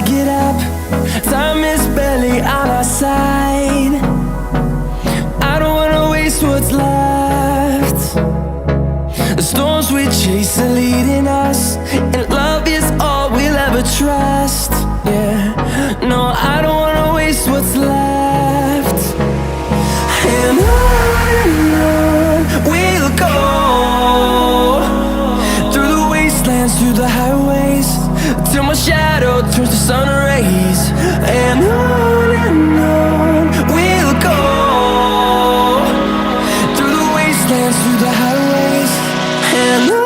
get up, time is barely on our side. I don't wanna waste what's left. The storms we chase are leading us, and love is all we'll ever trust. Yeah, no, I don't wanna waste what's left. And on we'll go, through the wastelands, through the highways, till my shadow turns to sun rays. And on we'll go, through the wastelands, through the highways, and on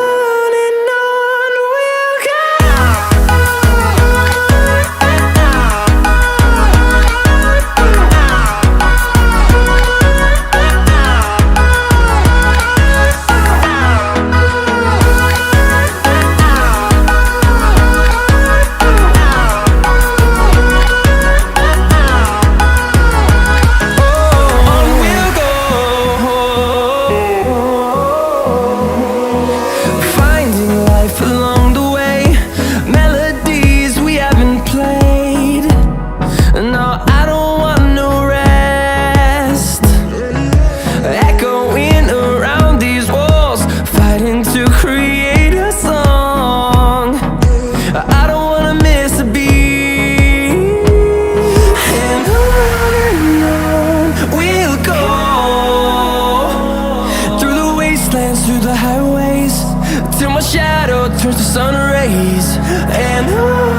we'll go. Through the highways, till my shadow turns to sun rays. And on